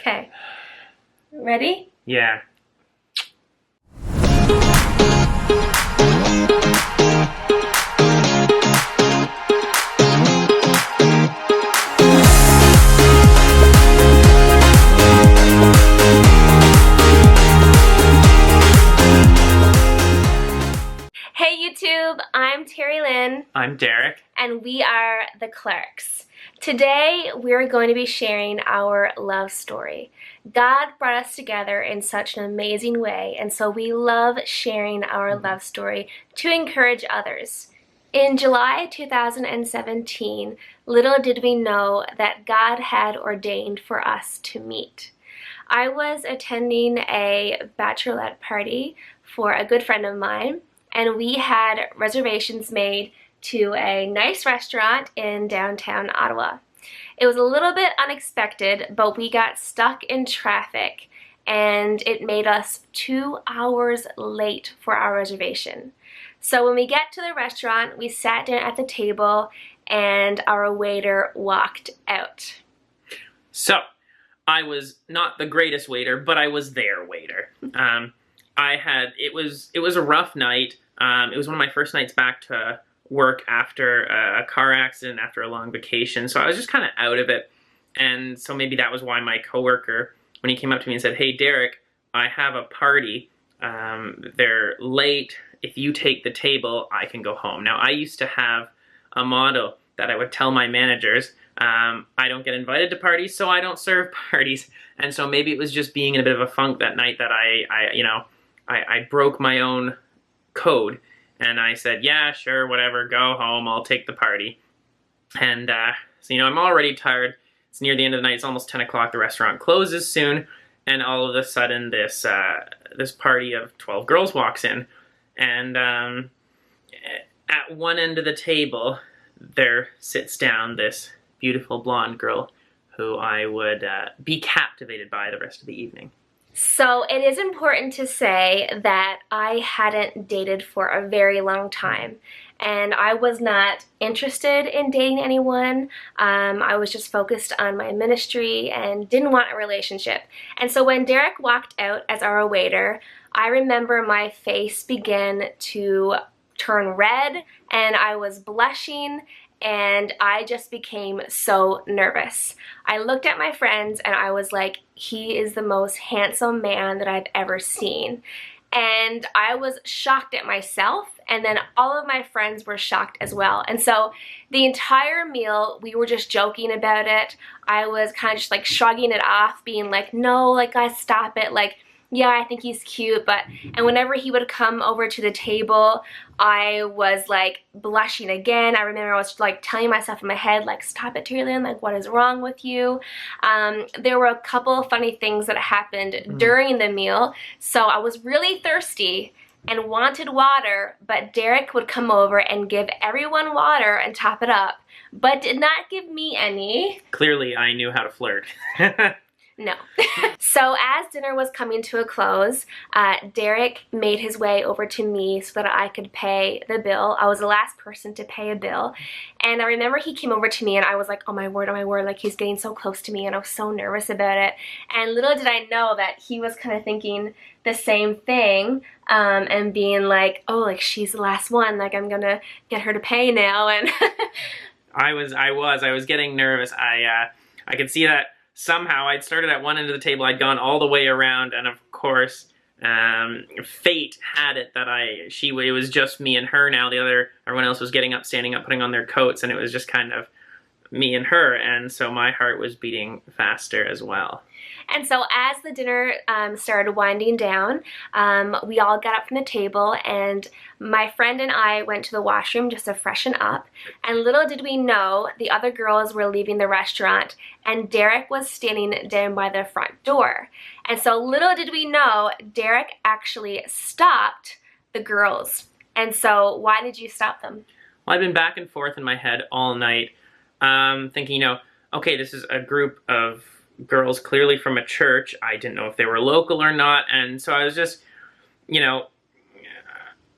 Okay. Ready? Yeah. Hey YouTube, I'm Terri-Lynn. I'm Derek. And we are the Clarks. Today we're going to be sharing our love story. God brought us together in such an amazing way, and so we love sharing our love story to encourage others. In July 2017, little did we know that God had ordained for us to meet. I was attending a bachelorette party for a good friend of mine, and we had reservations made to a nice restaurant in downtown Ottawa. It was a little bit unexpected, but we got stuck in traffic and it made us 2 hours late for our reservation. So when we get to the restaurant, we sat down at the table and our waiter walked out. So, I was not the greatest waiter, but I was their waiter. It was a rough night. It was one of my first nights back to work after a car accident, after a long vacation. So I was just kind of out of it. And so maybe that was why my coworker, when he came up to me and said, "Hey, Derek, I have a party. They're late. If you take the table, I can go home." Now, I used to have a motto that I would tell my managers, I don't get invited to parties, so I don't serve parties. And so maybe it was just being in a bit of a funk that night that I broke my own code. And I said, yeah, sure, whatever, go home, I'll take the party. And so, I'm already tired. It's near the end of the night, it's almost 10 o'clock, the restaurant closes soon. And all of a sudden, this party of 12 girls walks in. And at one end of the table, there sits down this beautiful blonde girl who I would be captivated by the rest of the evening. So it is important to say that I hadn't dated for a very long time, and I was not interested in dating anyone. I was just focused on my ministry and didn't want a relationship. And so when Derek walked out as our waiter, I remember my face began to turn red and I was blushing, and I just became so nervous. I looked at my friends and I was like, he is the most handsome man that I've ever seen. And I was shocked at myself, and then all of my friends were shocked as well. And so the entire meal, we were just joking about it. I was kind of just like shrugging it off, being like, no, like, guys, stop it. Like, yeah, I think he's cute, and whenever he would come over to the table, I was like blushing again. I remember I was like telling myself in my head, like, stop it, Terri-Lynn, like, what is wrong with you? There were a couple of funny things that happened during the meal. So I was really thirsty and wanted water, but Derek would come over and give everyone water and top it up, but did not give me any. Clearly, I knew how to flirt. No. So as dinner was coming to a close, Derek made his way over to me so that I could pay the bill. I was the last person to pay a bill. And I remember he came over to me and I was like, oh my word, like, he's getting so close to me, and I was so nervous about it. And little did I know that he was kind of thinking the same thing, and being like, oh, like, she's the last one, like, I'm gonna get her to pay now. And I was getting nervous. I could see that somehow I'd started at one end of the table, I'd gone all the way around, and of course, fate had it that it was just me and her now. Everyone else was getting up, standing up, putting on their coats, and it was just kind of me and her, and so my heart was beating faster as well. And so as the dinner started winding down, we all got up from the table, and my friend and I went to the washroom just to freshen up. And little did we know, the other girls were leaving the restaurant, and Derek was standing down by the front door. And so little did we know, Derek actually stopped the girls. And so why did you stop them? Well, I've been back and forth in my head all night, thinking, okay, this is a group of girls clearly from a church. I didn't know if they were local or not, and so I was just,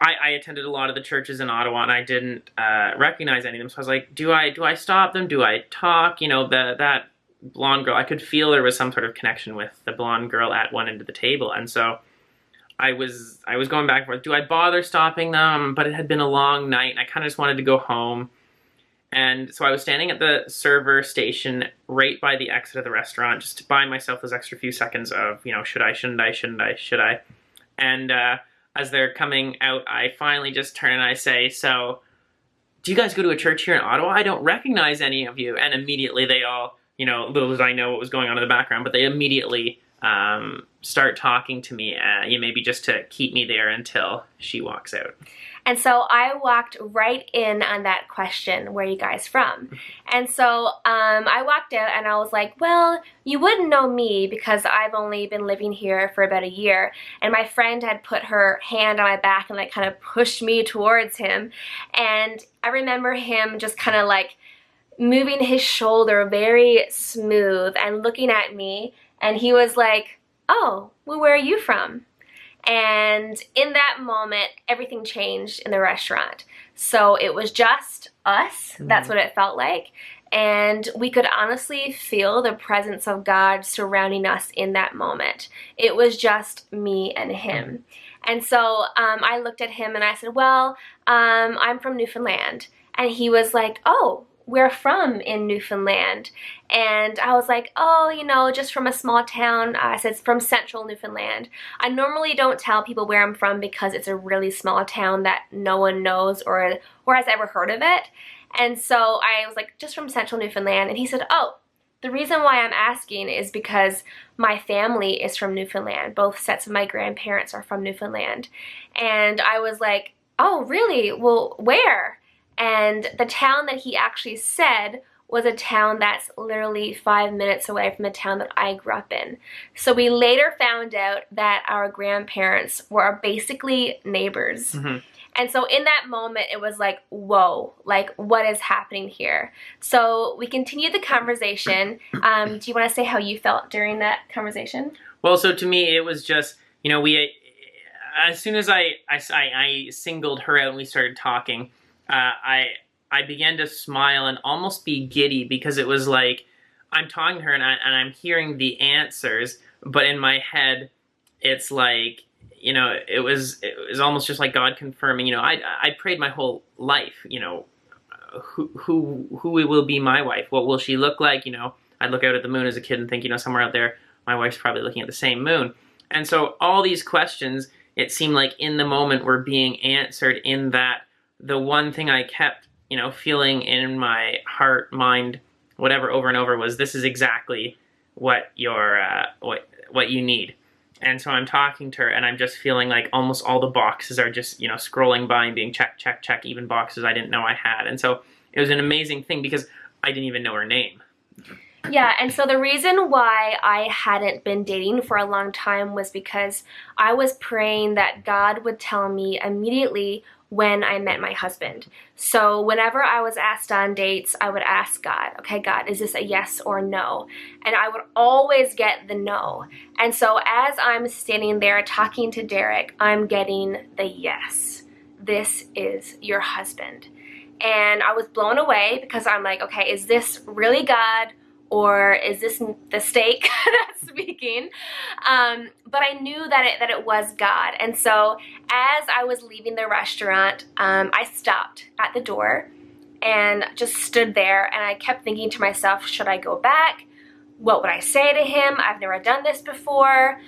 I attended a lot of the churches in Ottawa, and I didn't recognize any of them, so I was like, do I stop them? Do I talk? That blonde girl. I could feel there was some sort of connection with the blonde girl at one end of the table. And so I was going back and forth. Do I bother stopping them? But it had been a long night, and I kind of just wanted to go home. And so I was standing at the server station right by the exit of the restaurant, just to buy myself those extra few seconds of, should I, shouldn't I, shouldn't I, should I? And as they're coming out, I finally just turn and I say, so, do you guys go to a church here in Ottawa? I don't recognize any of you. And immediately they all, little did I know what was going on in the background, but they immediately start talking to me, maybe just to keep me there until she walks out. And so I walked right in on that question, where are you guys from? And so I walked out and I was like, well, you wouldn't know me because I've only been living here for about a year. And my friend had put her hand on my back and like kind of pushed me towards him. And I remember him just kind of like moving his shoulder very smooth and looking at me. And he was like, oh, well, where are you from? And in that moment, everything changed in the restaurant. So it was just us. That's what it felt like. And we could honestly feel the presence of God surrounding us in that moment. It was just me and him. And so I looked at him and I said, well, I'm from Newfoundland. And he was like, oh, we're from in Newfoundland. And I was like, oh, just from a small town. I said, from central Newfoundland. I normally don't tell people where I'm from because it's a really small town that no one knows or has ever heard of it. And so I was like, just from central Newfoundland. And he said, oh, the reason why I'm asking is because my family is from Newfoundland. Both sets of my grandparents are from Newfoundland. And I was like, oh, really? Well, where? And the town that he actually said was a town that's literally 5 minutes away from the town that I grew up in. So we later found out that our grandparents were basically neighbors. And so in that moment, it was like, whoa, like what is happening here? So we continued the conversation. Do you want to say how you felt during that conversation? Well, so to me, it was just, as soon as I singled her out and we started talking, I began to smile and almost be giddy because it was like I'm talking to her and I'm hearing the answers, but in my head it's like, it was almost just like God confirming, I prayed my whole life, who will be my wife? What will she look like? I'd look out at the moon as a kid and think, somewhere out there my wife's probably looking at the same moon. And so all these questions, it seemed like in the moment were being answered in that. The one thing I kept, feeling in my heart, mind, whatever, over and over was, this is exactly what what you need. And so I'm talking to her, and I'm just feeling like almost all the boxes are just, scrolling by and being check, check, check, even boxes I didn't know I had. And so it was an amazing thing because I didn't even know her name. Yeah, and so the reason why I hadn't been dating for a long time was because I was praying that God would tell me immediately when I met my husband. So whenever I was asked on dates, I would ask God, okay, God, is this a yes or no? And I would always get the no. And so as I'm standing there talking to Derek, I'm getting the yes. This is your husband. And I was blown away because I'm like, okay, is this really God? Or is this the steak that's speaking? But I knew that it was God. And so as I was leaving the restaurant, I stopped at the door and just stood there. And I kept thinking to myself, should I go back? What would I say to him? I've never done this before.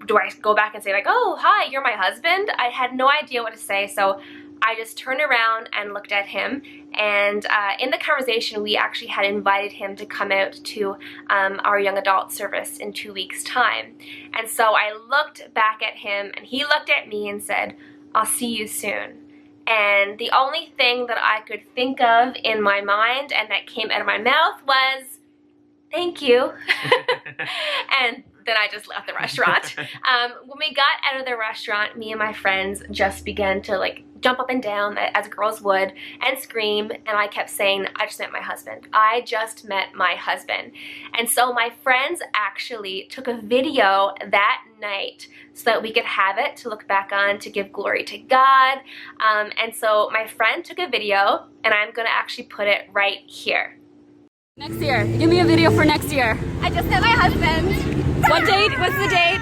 Do I go back and say like, oh, hi, you're my husband? I had no idea what to say. So I just turned around and looked at him, and in the conversation we actually had invited him to come out to our young adult service in 2 weeks' time. And so I looked back at him and he looked at me and said, I'll see you soon. And the only thing that I could think of in my mind and that came out of my mouth was, thank you. And then I just left the restaurant. When we got out of the restaurant, me and my friends just began to like jump up and down as girls would and scream, and I kept saying, I just met my husband. I just met my husband. And so my friends actually took a video that night so that we could have it to look back on to give glory to God. And so my friend took a video, and I'm gonna actually put it right here. Next year. Give me a video for next year. I just met my husband. What date? What's the date?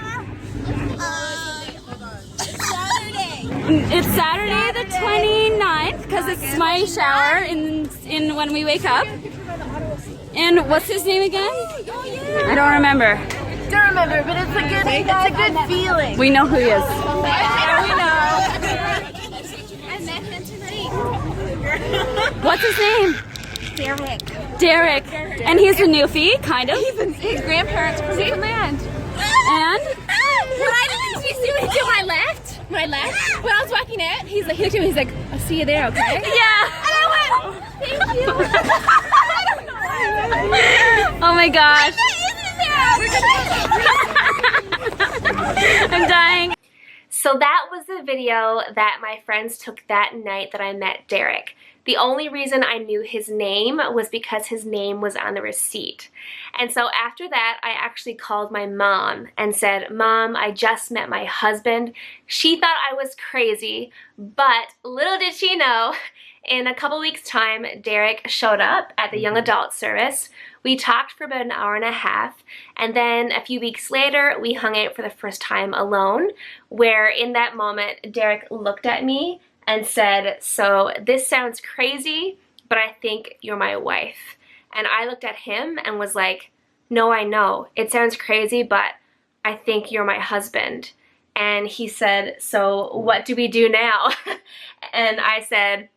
Saturday. It's Saturday the 29th because it's my shower in when we wake up. And what's his name again? I don't remember. Don't remember, but it's a good feeling. We know who he is. Yeah, we know. I met him tonight. What's his name? Derek. Derek. And he's a newfie, kind of. His grandparents from Newfoundland. And? When I didn't see him to my left. When I was walking out, he looked at me. He's like, "I'll see you there, okay?" Yeah. And I went, "Thank you." Oh my gosh. I'm dying. So that was the video that my friends took that night that I met Derek. The only reason I knew his name was because his name was on the receipt. And so after that, I actually called my mom and said, "Mom, I just met my husband." She thought I was crazy, but little did she know, in a couple weeks' time, Derek showed up at the young adult service. We talked for about an hour and a half, and then a few weeks later, we hung out for the first time alone, where in that moment, Derek looked at me and said, "So this sounds crazy, but I think you're my wife." And I looked at him and was like, "No, I know. It sounds crazy, but I think you're my husband." And he said, "So what do we do now?" And I said,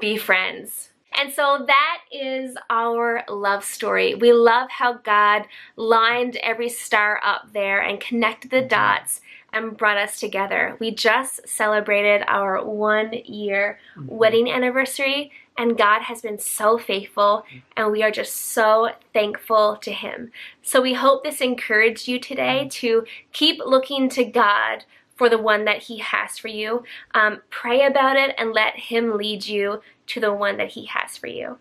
"Be friends." And so that is our love story. We love how God lined every star up there and connected the dots and brought us together. We just celebrated our 1-year wedding anniversary, and God has been so faithful, and we are just so thankful to Him. So we hope this encouraged you today to keep looking to God for the one that He has for you. Pray about it and let Him lead you to the one that He has for you.